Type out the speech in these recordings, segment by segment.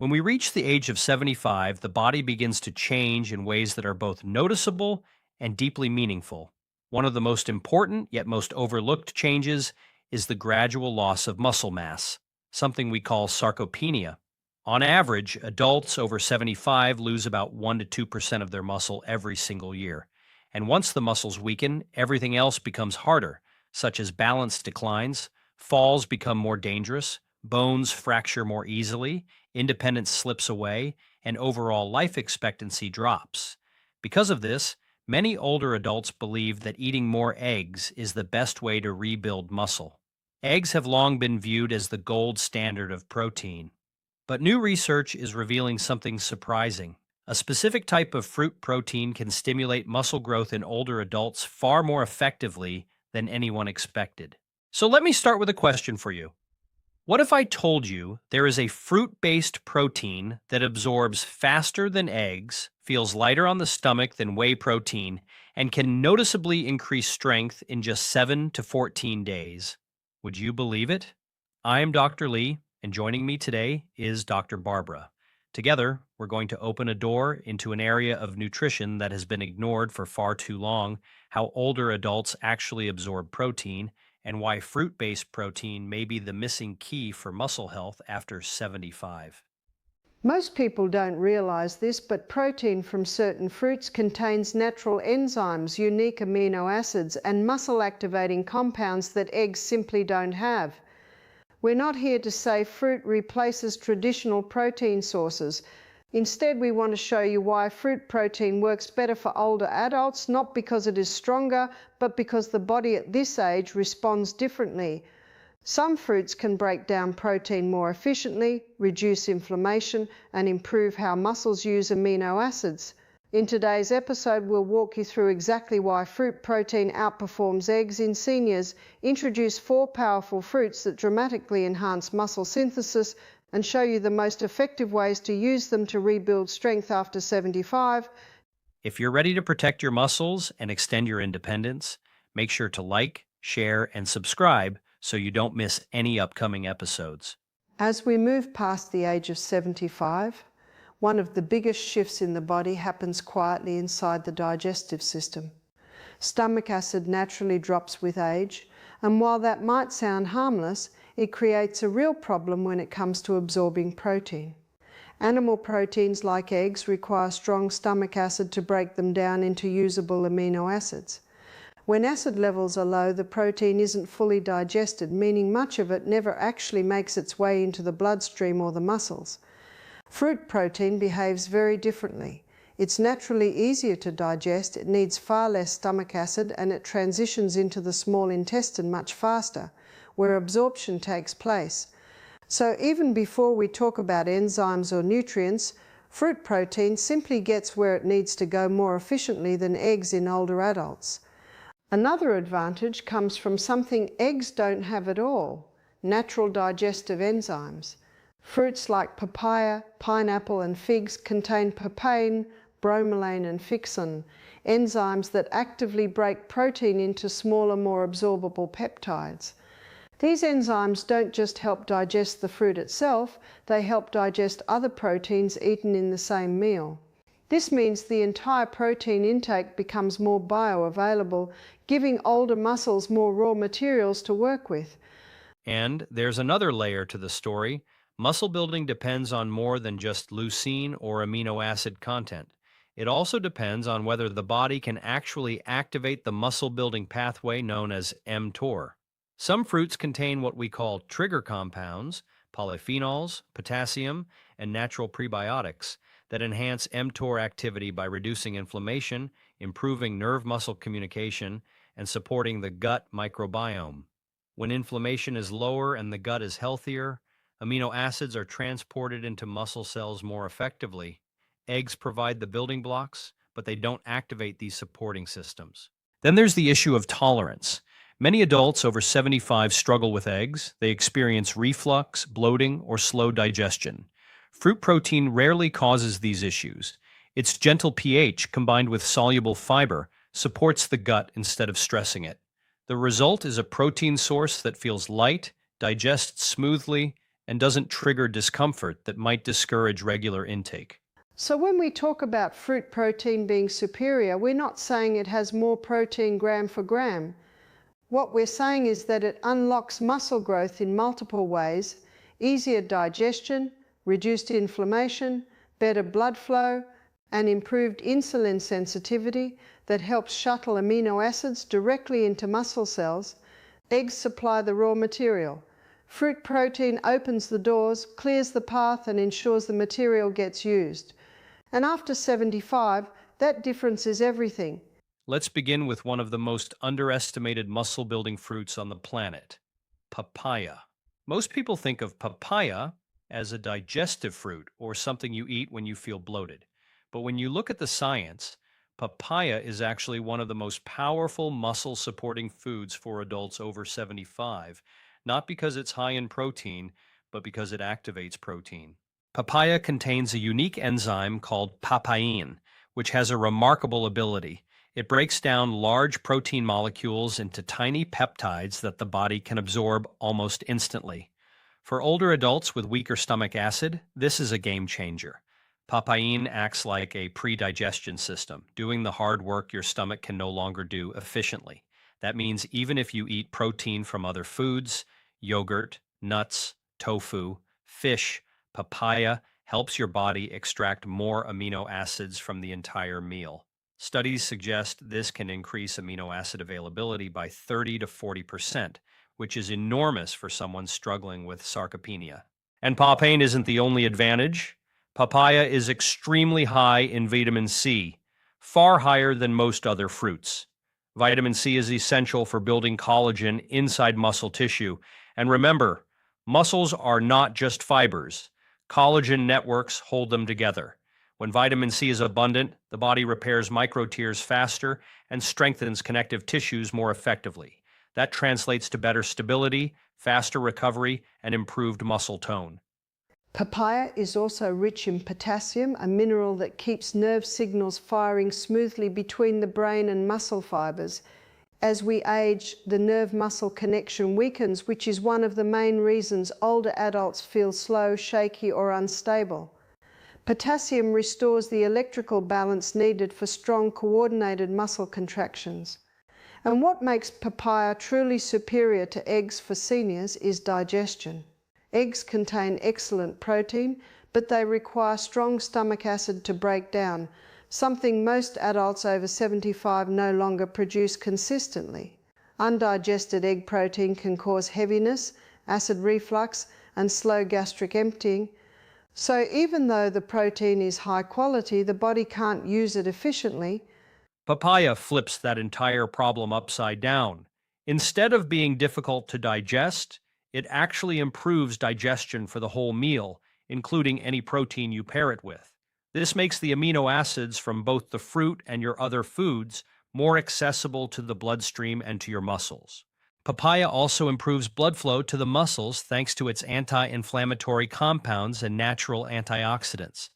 When we reach the age of 75, the body begins to change in ways that are both noticeable and deeply meaningful. One of the most important, yet most overlooked changes is the gradual loss of muscle mass, something we call sarcopenia. On average, adults over 75 lose about 1 to 2% of their muscle every single year. And once the muscles weaken, everything else becomes harder, such as balance declines, falls become more dangerous, bones fracture more easily, independence slips away, and overall life expectancy drops. Because of this, many older adults believe that eating more eggs is the best way to rebuild muscle. Eggs have long been viewed as the gold standard of protein, but new research is revealing something surprising. A specific type of fruit protein can stimulate muscle growth in older adults far more effectively than anyone expected. So let me start with a question for you. What if I told you there is a fruit-based protein that absorbs faster than eggs, feels lighter on the stomach than whey protein, and can noticeably increase strength in just 7 to 14 days? Would you believe it? I am Dr. Lee, and joining me today is Dr. Barbara. Together, we're going to open a door into an area of nutrition that has been ignored for far too long, how older adults actually absorb protein, and why fruit-based protein may be the missing key for muscle health after 75. Most people don't realize this, but protein from certain fruits contains natural enzymes, unique amino acids, and muscle-activating compounds that eggs simply don't have. We're not here to say fruit replaces traditional protein sources. Instead, we want to show you why fruit protein works better for older adults, not because it is stronger, but because the body at this age responds differently. Some fruits can break down protein more efficiently, reduce inflammation, and improve how muscles use amino acids. In today's episode, we'll walk you through exactly why fruit protein outperforms eggs in seniors, introduce 4 powerful fruits that dramatically enhance muscle synthesis, and show you the most effective ways to use them to rebuild strength after 75. If you're ready to protect your muscles and extend your independence, make sure to like, share, and subscribe so you don't miss any upcoming episodes. As we move past the age of 75, one of the biggest shifts in the body happens quietly inside the digestive system. Stomach acid naturally drops with age, and while that might sound harmless, it creates a real problem when it comes to absorbing protein. Animal proteins like eggs require strong stomach acid to break them down into usable amino acids. When acid levels are low, the protein isn't fully digested, meaning much of it never actually makes its way into the bloodstream or the muscles. Fruit protein behaves very differently. It's naturally easier to digest, it needs far less stomach acid, and it transitions into the small intestine much faster, where absorption takes place. So even before we talk about enzymes or nutrients, fruit protein simply gets where it needs to go more efficiently than eggs in older adults. Another advantage comes from something eggs don't have at all: natural digestive enzymes. Fruits like papaya, pineapple, and figs contain papain, bromelain, and fixin, enzymes that actively break protein into smaller, more absorbable peptides. These enzymes don't just help digest the fruit itself, they help digest other proteins eaten in the same meal. This means the entire protein intake becomes more bioavailable, giving older muscles more raw materials to work with. And there's another layer to the story. Muscle building depends on more than just leucine or amino acid content. It also depends on whether the body can actually activate the muscle building pathway known as mTOR. Some fruits contain what we call trigger compounds, polyphenols, potassium, and natural prebiotics that enhance mTOR activity by reducing inflammation, improving nerve-muscle communication, and supporting the gut microbiome. When inflammation is lower and the gut is healthier, amino acids are transported into muscle cells more effectively. Eggs provide the building blocks, but they don't activate these supporting systems. Then there's the issue of tolerance. Many adults over 75 struggle with eggs. They experience reflux, bloating, or slow digestion. Fruit protein rarely causes these issues. Its gentle pH combined with soluble fiber supports the gut instead of stressing it. The result is a protein source that feels light, digests smoothly, and doesn't trigger discomfort that might discourage regular intake. So when we talk about fruit protein being superior, we're not saying it has more protein gram for gram. What we're saying is that it unlocks muscle growth in multiple ways: easier digestion, reduced inflammation, better blood flow, and improved insulin sensitivity that helps shuttle amino acids directly into muscle cells. Eggs supply the raw material. Fruit protein opens the doors, clears the path, and ensures the material gets used. And after 75, that difference is everything. Let's begin with one of the most underestimated muscle building fruits on the planet, papaya. Most people think of papaya as a digestive fruit or something you eat when you feel bloated. But when you look at the science, papaya is actually one of the most powerful muscle supporting foods for adults over 75, not because it's high in protein, but because it activates protein. Papaya contains a unique enzyme called papain, which has a remarkable ability. It breaks down large protein molecules into tiny peptides that the body can absorb almost instantly. For older adults with weaker stomach acid, this is a game changer. Papain acts like a pre-digestion system, doing the hard work your stomach can no longer do efficiently. That means even if you eat protein from other foods, yogurt, nuts, tofu, fish, papaya helps your body extract more amino acids from the entire meal. Studies suggest this can increase amino acid availability by 30 to 40%, which is enormous for someone struggling with sarcopenia. And papain isn't the only advantage. Papaya is extremely high in vitamin C, far higher than most other fruits. Vitamin C is essential for building collagen inside muscle tissue. And remember, muscles are not just fibers. Collagen networks hold them together. When vitamin C is abundant, the body repairs microtears faster and strengthens connective tissues more effectively. That translates to better stability, faster recovery, and improved muscle tone. Papaya is also rich in potassium, a mineral that keeps nerve signals firing smoothly between the brain and muscle fibers. As we age, the nerve-muscle connection weakens, which is one of the main reasons older adults feel slow, shaky, or unstable. Potassium restores the electrical balance needed for strong, coordinated muscle contractions. And what makes papaya truly superior to eggs for seniors is digestion. Eggs contain excellent protein, but they require strong stomach acid to break down, something most adults over 75 no longer produce consistently. Undigested egg protein can cause heaviness, acid reflux, and slow gastric emptying. So even though the protein is high quality, the body can't use it efficiently. Papaya flips that entire problem upside down. Instead of being difficult to digest, it actually improves digestion for the whole meal, including any protein you pair it with. This makes the amino acids from both the fruit and your other foods more accessible to the bloodstream and to your muscles. Papaya also improves blood flow to the muscles thanks to its anti-inflammatory compounds and natural antioxidants.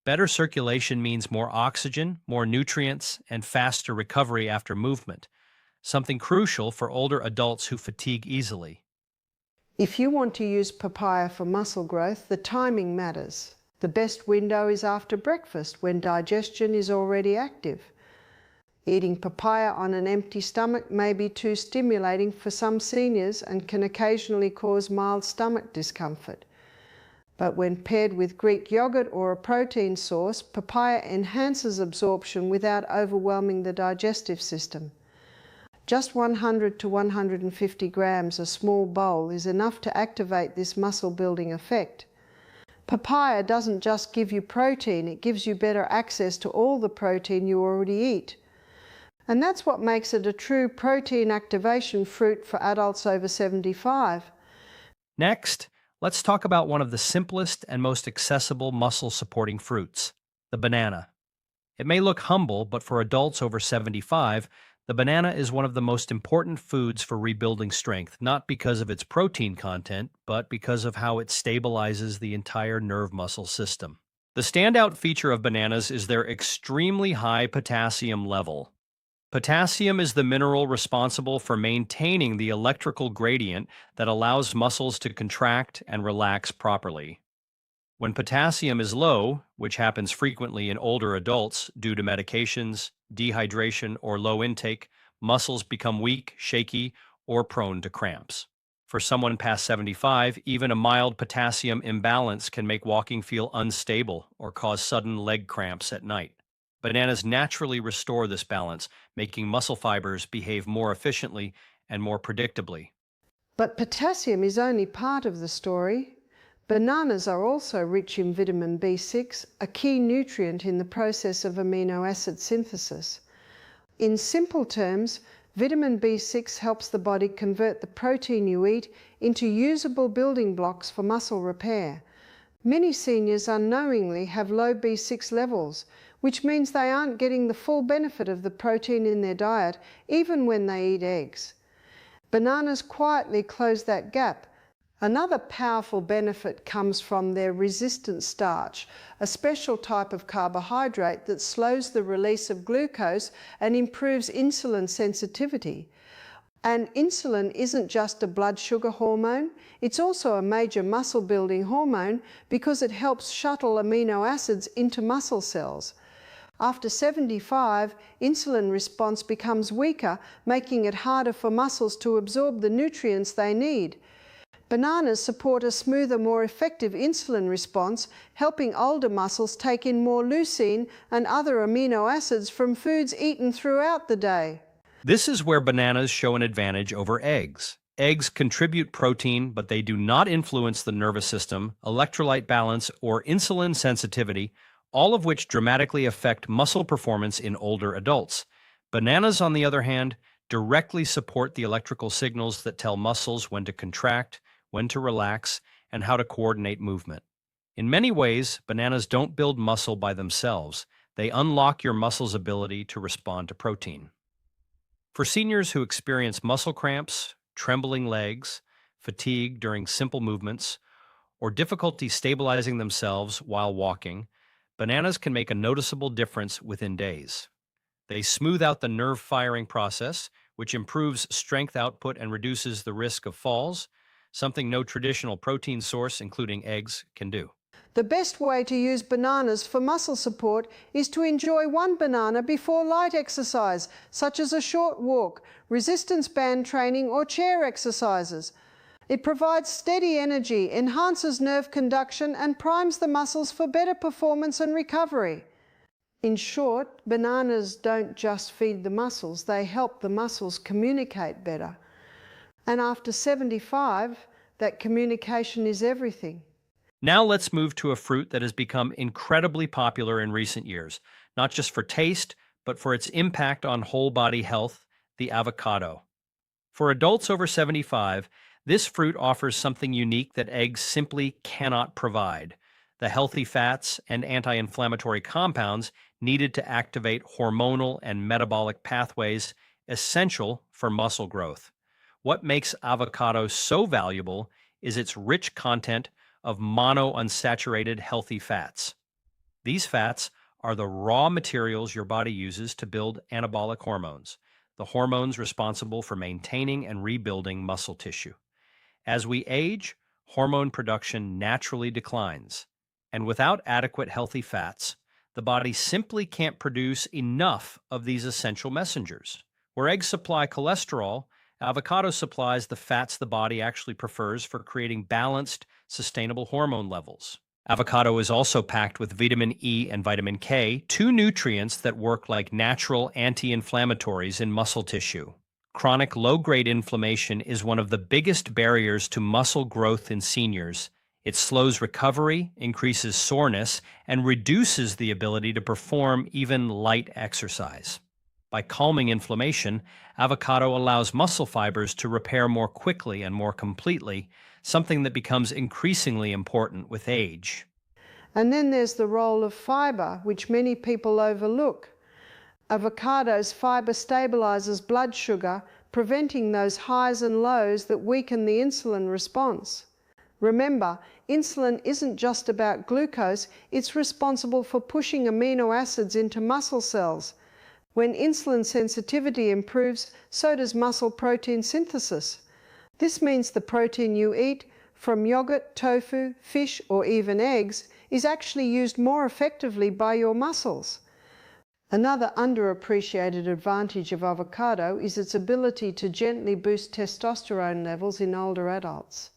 Better circulation means more oxygen, more nutrients, and faster recovery after movement, something crucial for older adults who fatigue easily. If you want to use papaya for muscle growth, the timing matters. The best window is after breakfast, when digestion is already active. Eating papaya on an empty stomach may be too stimulating for some seniors and can occasionally cause mild stomach discomfort. But when paired with Greek yogurt or a protein source, papaya enhances absorption without overwhelming the digestive system. Just 100 to 150 grams, a small bowl, is enough to activate this muscle-building effect. Papaya doesn't just give you protein, it gives you better access to all the protein you already eat. And that's what makes it a true protein activation fruit for adults over 75. Next, let's talk about one of the simplest and most accessible muscle-supporting fruits, the banana. It may look humble, but for adults over 75, the banana is one of the most important foods for rebuilding strength, not because of its protein content, but because of how it stabilizes the entire nerve muscle system. The standout feature of bananas is their extremely high potassium level. Potassium is the mineral responsible for maintaining the electrical gradient that allows muscles to contract and relax properly. When potassium is low, which happens frequently in older adults due to medications, dehydration, or low intake, muscles become weak, shaky, or prone to cramps. For someone past 75, even a mild potassium imbalance can make walking feel unstable or cause sudden leg cramps at night. Bananas naturally restore this balance, making muscle fibers behave more efficiently and more predictably. But potassium is only part of the story. Bananas are also rich in vitamin B6, a key nutrient in the process of amino acid synthesis. In simple terms, vitamin B6 helps the body convert the protein you eat into usable building blocks for muscle repair. Many seniors unknowingly have low B6 levels, which means they aren't getting the full benefit of the protein in their diet even when they eat eggs. Bananas quietly close that gap. Another powerful benefit comes from their resistant starch, a special type of carbohydrate that slows the release of glucose and improves insulin sensitivity. And insulin isn't just a blood sugar hormone, it's also a major muscle building hormone because it helps shuttle amino acids into muscle cells. After 75, insulin response becomes weaker, making it harder for muscles to absorb the nutrients they need. Bananas support a smoother, more effective insulin response, helping older muscles take in more leucine and other amino acids from foods eaten throughout the day. This is where bananas show an advantage over eggs. Eggs contribute protein, but they do not influence the nervous system, electrolyte balance, or insulin sensitivity, all of which dramatically affect muscle performance in older adults. Bananas, on the other hand, directly support the electrical signals that tell muscles when to contract, when to relax, and how to coordinate movement. In many ways, bananas don't build muscle by themselves. They unlock your muscle's ability to respond to protein. For seniors who experience muscle cramps, trembling legs, fatigue during simple movements, or difficulty stabilizing themselves while walking, bananas can make a noticeable difference within days. They smooth out the nerve firing process, which improves strength output and reduces the risk of falls, something no traditional protein source, including eggs, can do. The best way to use bananas for muscle support is to enjoy one banana before light exercise, such as a short walk, resistance band training, or chair exercises. It provides steady energy, enhances nerve conduction, and primes the muscles for better performance and recovery. In short, bananas don't just feed the muscles, they help the muscles communicate better. And after 75, that communication is everything. Now let's move to a fruit that has become incredibly popular in recent years, not just for taste, but for its impact on whole body health, the avocado. For adults over 75, this fruit offers something unique that eggs simply cannot provide: the healthy fats and anti-inflammatory compounds needed to activate hormonal and metabolic pathways essential for muscle growth. What makes avocado so valuable is its rich content of monounsaturated healthy fats. These fats are the raw materials your body uses to build anabolic hormones, the hormones responsible for maintaining and rebuilding muscle tissue. As we age, hormone production naturally declines, and without adequate healthy fats, the body simply can't produce enough of these essential messengers. Where eggs supply cholesterol, avocado supplies the fats the body actually prefers for creating balanced, sustainable hormone levels. Avocado is also packed with vitamin E and vitamin K, two nutrients that work like natural anti-inflammatories in muscle tissue. Chronic low-grade inflammation is one of the biggest barriers to muscle growth in seniors. It slows recovery, increases soreness, and reduces the ability to perform even light exercise. By calming inflammation, avocado allows muscle fibers to repair more quickly and more completely, something that becomes increasingly important with age. And then there's the role of fiber, which many people overlook. Avocado's fiber stabilizes blood sugar, preventing those highs and lows that weaken the insulin response. Remember, insulin isn't just about glucose, it's responsible for pushing amino acids into muscle cells. When insulin sensitivity improves, so does muscle protein synthesis. This means the protein you eat from yogurt, tofu, fish, or even eggs is actually used more effectively by your muscles. Another underappreciated advantage of avocado is its ability to gently boost testosterone levels in older adults.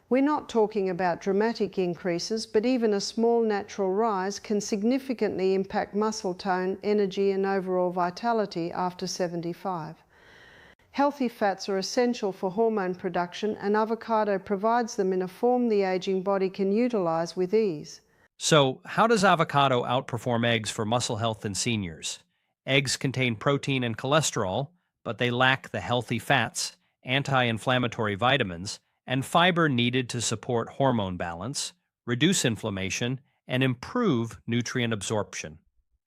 We're not talking about dramatic increases, but even a small natural rise can significantly impact muscle tone, energy, and overall vitality after 75. Healthy fats are essential for hormone production, and avocado provides them in a form the aging body can utilize with ease. So, how does avocado outperform eggs for muscle health in seniors? Eggs contain protein and cholesterol, but they lack the healthy fats, anti-inflammatory vitamins, and fiber needed to support hormone balance, reduce inflammation, and improve nutrient absorption.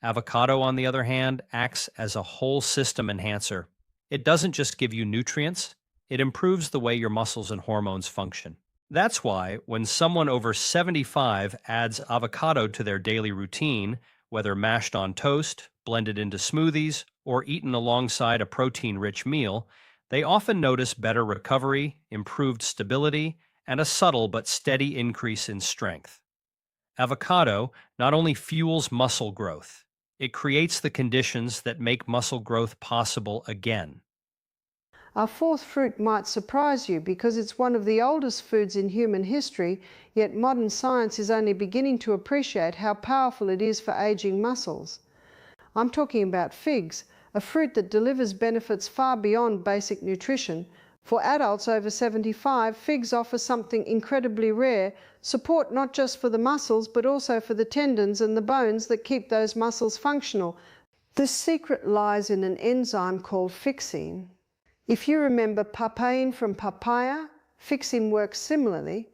Avocado, on the other hand, acts as a whole system enhancer. It doesn't just give you nutrients, it improves the way your muscles and hormones function. That's why when someone over 75 adds avocado to their daily routine, whether mashed on toast, blended into smoothies, or eaten alongside a protein-rich meal, they often notice better recovery, improved stability, and a subtle but steady increase in strength. Avocado not only fuels muscle growth, it creates the conditions that make muscle growth possible again. Our fourth fruit might surprise you because it's one of the oldest foods in human history, yet modern science is only beginning to appreciate how powerful it is for aging muscles. I'm talking about figs, a fruit that delivers benefits far beyond basic nutrition. For adults over 75, figs offer something incredibly rare, support not just for the muscles but also for the tendons and the bones that keep those muscles functional. The secret lies in an enzyme called fixin. If you remember papain from papaya, fixin works similarly,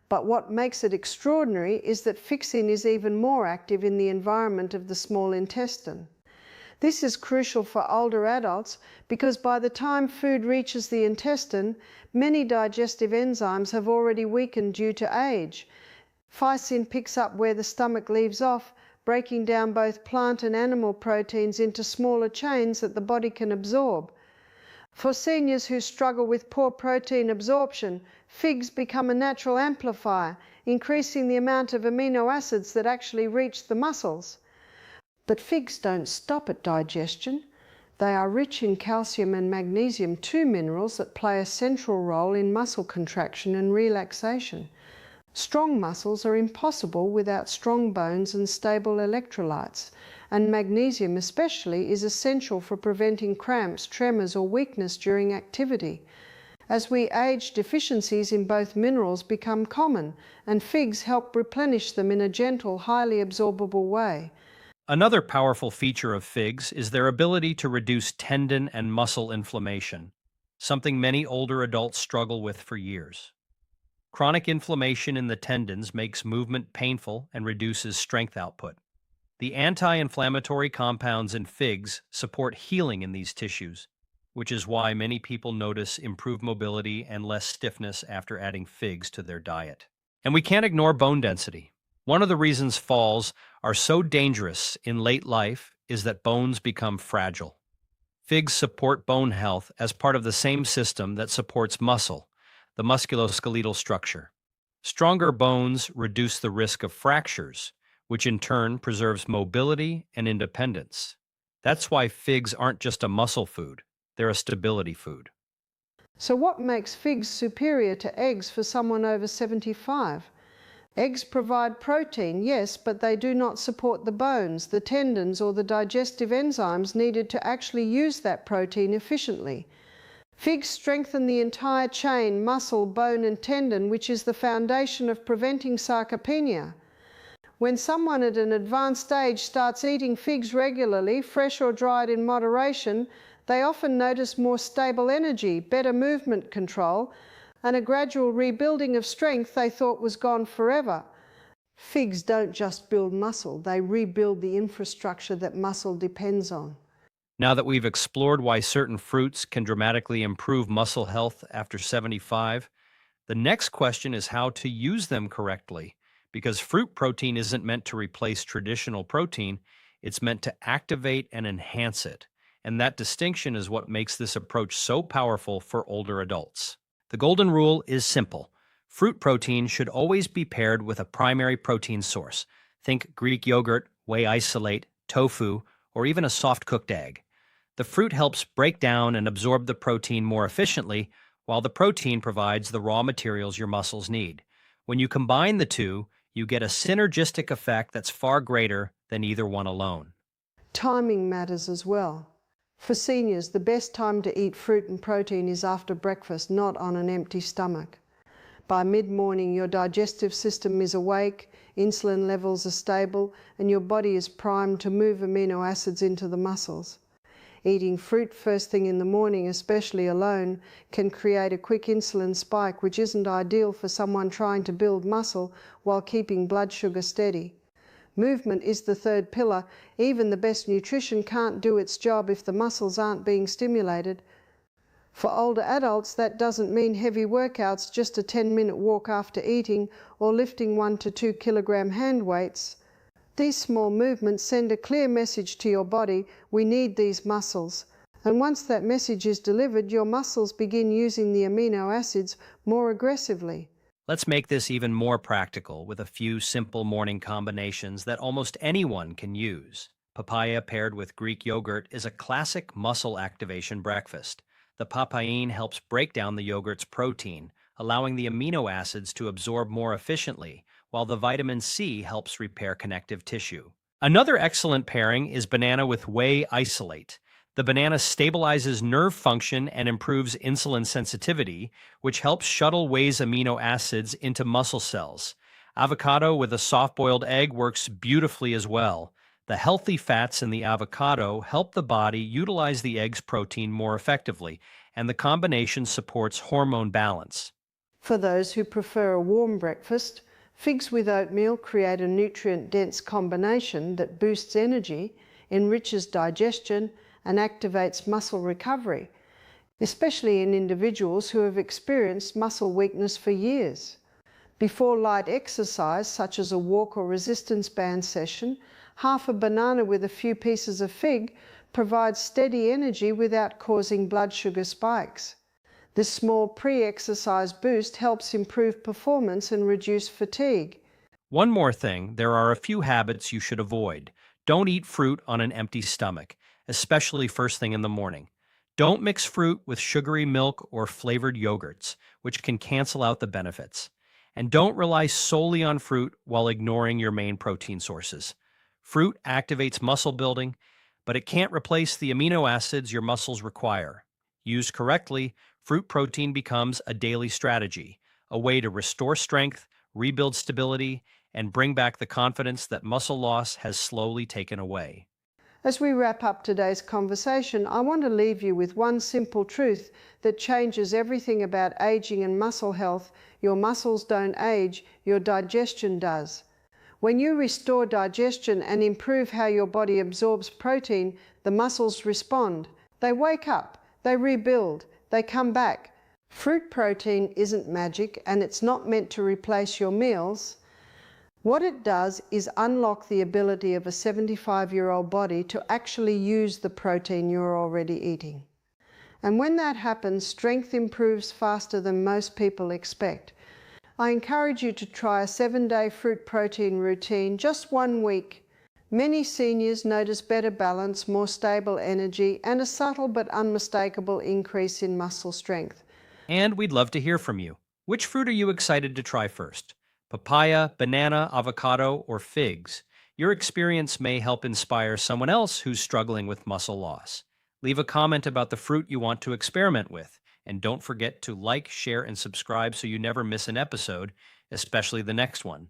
but what makes it extraordinary is that fixin is even more active in the environment of the small intestine. This is crucial for older adults because by the time food reaches the intestine, many digestive enzymes have already weakened due to age. Physin picks up where the stomach leaves off, breaking down both plant and animal proteins into smaller chains that the body can absorb. For seniors who struggle with poor protein absorption, figs become a natural amplifier, increasing the amount of amino acids that actually reach the muscles. But figs don't stop at digestion. They are rich in calcium and magnesium, two minerals that play a central role in muscle contraction and relaxation. Strong muscles are impossible without strong bones and stable electrolytes, and magnesium especially is essential for preventing cramps, tremors, or weakness during activity. As we age, deficiencies in both minerals become common, and figs help replenish them in a gentle, highly absorbable way. Another powerful feature of figs is their ability to reduce tendon and muscle inflammation, something many older adults struggle with for years. Chronic inflammation in the tendons makes movement painful and reduces strength output. The anti-inflammatory compounds in figs support healing in these tissues, which is why many people notice improved mobility and less stiffness after adding figs to their diet. And we can't ignore bone density. One of the reasons falls are so dangerous in late life is that bones become fragile. Figs support bone health as part of the same system that supports muscle, the musculoskeletal structure. Stronger bones reduce the risk of fractures, which in turn preserves mobility and independence. That's why figs aren't just a muscle food, they're a stability food. So what makes figs superior to eggs for someone over 75? Eggs provide protein, yes, but they do not support the bones, the tendons, or the digestive enzymes needed to actually use that protein efficiently. Figs strengthen the entire chain, muscle, bone, and tendon, which is the foundation of preventing sarcopenia. When someone at an advanced age starts eating figs regularly, fresh or dried in moderation, they often notice more stable energy, better movement control, and a gradual rebuilding of strength they thought was gone forever. Figs don't just build muscle, they rebuild the infrastructure that muscle depends on. Now that we've explored why certain fruits can dramatically improve muscle health after 75, the next question is how to use them correctly, because fruit protein isn't meant to replace traditional protein, It's meant to activate and enhance it. And that distinction is what makes this approach so powerful for older adults. The golden rule is simple. Fruit protein should always be paired with a primary protein source. Think Greek yogurt, whey isolate, tofu, or even a soft cooked egg. The fruit helps break down and absorb the protein more efficiently, while the protein provides the raw materials your muscles need. When you combine the two, you get a synergistic effect that's far greater than either one alone. Timing matters as well. For seniors, the best time to eat fruit and protein is after breakfast, not on an empty stomach. By mid-morning, your digestive system is awake, insulin levels are stable, and your body is primed to move amino acids into the muscles. Eating fruit first thing in the morning, especially alone, can create a quick insulin spike, which isn't ideal for someone trying to build muscle while keeping blood sugar steady. Movement is the third pillar. Even the best nutrition can't do its job if the muscles aren't being stimulated. For older adults, that doesn't mean heavy workouts, just a 10-minute walk after eating or lifting 1 to 2 kilogram hand weights. These small movements send a clear message to your body: we need these muscles. And once that message is delivered, your muscles begin using the amino acids more aggressively. Let's make this even more practical with a few simple morning combinations that almost anyone can use. Papaya paired with Greek yogurt is a classic muscle activation breakfast. The papain helps break down the yogurt's protein, allowing the amino acids to absorb more efficiently, while the vitamin C helps repair connective tissue. Another excellent pairing is banana with whey isolate. The banana stabilizes nerve function and improves insulin sensitivity, which helps shuttle whey's amino acids into muscle cells. Avocado with a soft-boiled egg works beautifully as well. The healthy fats in the avocado help the body utilize the egg's protein more effectively, and the combination supports hormone balance. For those who prefer a warm breakfast, figs with oatmeal create a nutrient-dense combination that boosts energy, enriches digestion, and activates muscle recovery, especially in individuals who have experienced muscle weakness for years. Before light exercise, such as a walk or resistance band session, half a banana with a few pieces of fig provides steady energy without causing blood sugar spikes. This small pre-exercise boost helps improve performance and reduce fatigue. One more thing, there are a few habits you should avoid. Don't eat fruit on an empty stomach, especially first thing in the morning. Don't mix fruit with sugary milk or flavored yogurts, which can cancel out the benefits. And don't rely solely on fruit while ignoring your main protein sources. Fruit activates muscle building, but it can't replace the amino acids your muscles require. Used correctly, fruit protein becomes a daily strategy, a way to restore strength, rebuild stability, and bring back the confidence that muscle loss has slowly taken away. As we wrap up today's conversation, I want to leave you with one simple truth that changes everything about aging and muscle health. Your muscles don't age, your digestion does. When you restore digestion and improve how your body absorbs protein, the muscles respond. They wake up, they rebuild, they come back. Fruit protein isn't magic, and it's not meant to replace your meals. What it does is unlock the ability of a 75-year-old body to actually use the protein you're already eating. And when that happens, strength improves faster than most people expect. I encourage you to try a 7-day fruit protein routine, just 1 week. Many seniors notice better balance, more stable energy, and a subtle but unmistakable increase in muscle strength. And we'd love to hear from you. Which fruit are you excited to try first? Papaya, banana, avocado, or figs? Your experience may help inspire someone else who's struggling with muscle loss. Leave a comment about the fruit you want to experiment with, and don't forget to like, share, and subscribe so you never miss an episode, especially the next one.